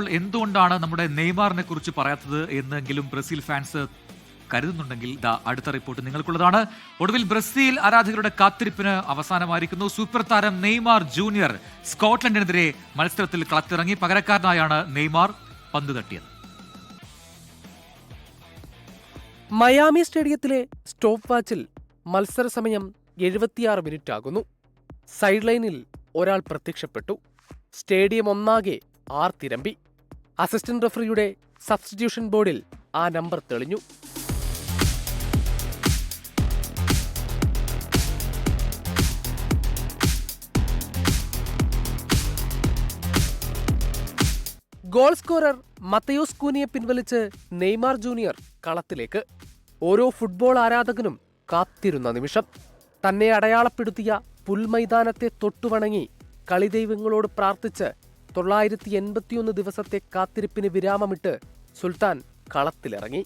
ഇപ്പോൾ എന്തുകൊണ്ടാണ് നമ്മുടെ നെയ്മാറിനെ കുറിച്ച് പറയാത്തത് എന്നെങ്കിലും ബ്രസീൽ ഫാൻസ് കരുതുന്നുണ്ടെങ്കിൽ അടുത്ത റിപ്പോർട്ട് നിങ്ങൾക്കുള്ളതാണ്. ഒടുവിൽ ബ്രസീൽ ആരാധകരുടെ കാത്തിരിപ്പിന് അവസാനമായിരിക്കുന്നു. സൂപ്പർ താരം നെയ്മാർ ജൂനിയർ സ്കോട്ട്ലൻഡിനെതിരെ മത്സരത്തിൽ കളത്തിറങ്ങി. പകരക്കാരനായാണ് നെയ്മാർ പന്ത് തട്ടിയത്. മയാമി സ്റ്റേഡിയത്തിലെ സ്റ്റോപ്പ് വാച്ചിൽ മത്സര സമയം 76 മിനിറ്റ് ആകുന്നു. സൈഡ് ലൈനിൽ ഒരാൾ പ്രത്യക്ഷപ്പെട്ടു. സ്റ്റേഡിയം ഒന്നാകെ ആർത്തിരമ്പി. അസിസ്റ്റന്റ് റഫറിയുടെ സബ്സ്റ്റിറ്റ്യൂഷൻ ബോർഡിൽ ആ നമ്പർ തെളിഞ്ഞു. ഗോൾ സ്കോറർ മത്തയോസ് കൂനിയെ പിൻവലിച്ച് നെയ്മാർ ജൂനിയർ കളത്തിലേക്ക്. ഓരോ ഫുട്ബോൾ ആരാധകനും കാത്തിരുന്ന നിമിഷം. തന്നെ അടയാളപ്പെടുത്തിയ പുൽമൈതാനത്തെ തൊട്ടുവണങ്ങി കളിദൈവങ്ങളോട് പ്രാർത്ഥിച്ച് 981 ദിവസത്തെ കാത്തിരിപ്പിന് വിരാമമിട്ട് സുൽത്താൻ കളത്തിലിറങ്ങി.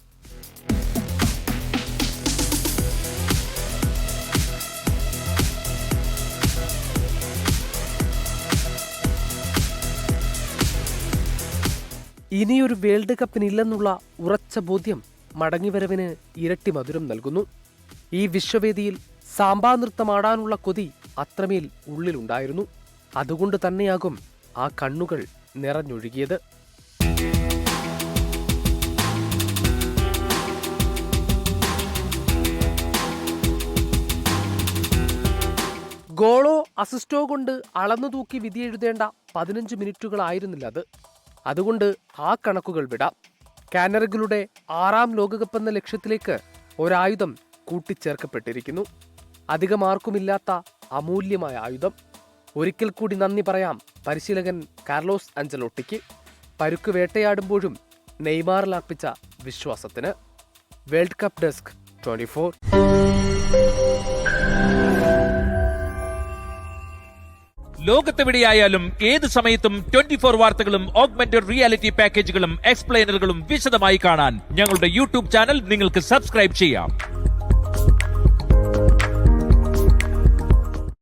ഇനിയൊരു വേൾഡ് കപ്പിനില്ലെന്നുള്ള ഉറച്ച ബോധ്യം മടങ്ങിവരവിന് ഇരട്ടി മധുരം നൽകുന്നു. ഈ വിശ്വവേദിയിൽ സാമ്പാ നൃത്തമാടാനുള്ള കൊതി അത്രമേൽ ഉള്ളിലുണ്ടായിരുന്നു. അതുകൊണ്ട് തന്നെയാകും ആ കണ്ണുകൾ നിറഞ്ഞൊഴുകിയത്. ഗോളോ അസിസ്റ്റോ കൊണ്ട് അളന്നു തൂക്കി വിധിയെഴുതേണ്ട 15 മിനിറ്റുകളായിരുന്നില്ല അത്. അതുകൊണ്ട് ആ കണക്കുകൾ വിടാം. കാനറികളുടെ 6ാം ലോകകപ്പ് എന്ന ലക്ഷ്യത്തിലേക്ക് ഒരായുധം കൂട്ടിച്ചേർക്കപ്പെട്ടിരിക്കുന്നു. അധികമാർക്കുമില്ലാത്ത അമൂല്യമായ ആയുധം. ഒരിക്കൽ കൂടി നന്ദി പറയാം പരിശീലകൻ കാർലോസ് അഞ്ചലോട്ടിക്ക്. പരുക്ക് വേട്ടയാടുമ്പോഴും നെയ്മാറിൽ അർപ്പിച്ച വിശ്വാസത്തിന്. World cup desk 24. ലോകത്തെവിടെയായാലും ഏത് സമയത്തും 24 വാർത്തകളും ഓഗ്മെന്റഡ് റിയാലിറ്റി പാക്കേജുകളും എക്സ്പ്ലെയിനറുകളും വിശദമായി കാണാൻ ഞങ്ങളുടെ യൂട്യൂബ് ചാനൽ നിങ്ങൾക്ക് സബ്സ്ക്രൈബ് ചെയ്യാം.